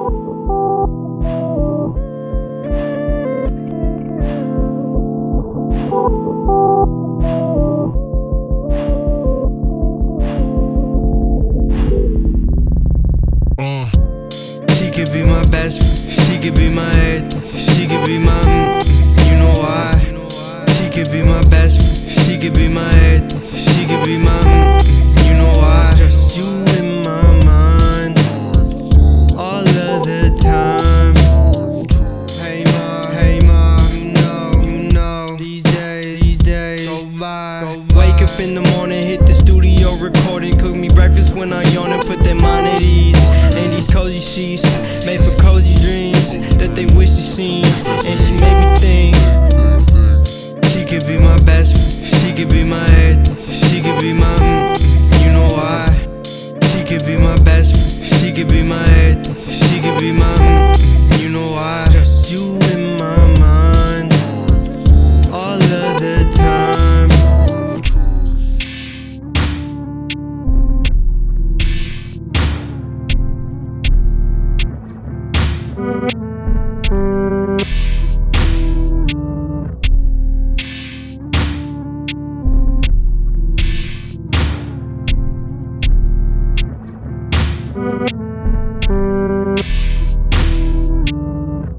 She could be my best friend, she could be my everything, she could be my you know why. She could be my best friend, she could be my everything, she could be my you know why. Just you in my mind all of the time. Hey ma, you know, these days go by. Wake up in the morning, hit the studio recording, cook me breakfast when I yawn and put their mind at ease. And these cozy sheets made for cozy dreams that they wish they seen. And she made me think she could be my best friend, she could be my everything, she could be my you know why.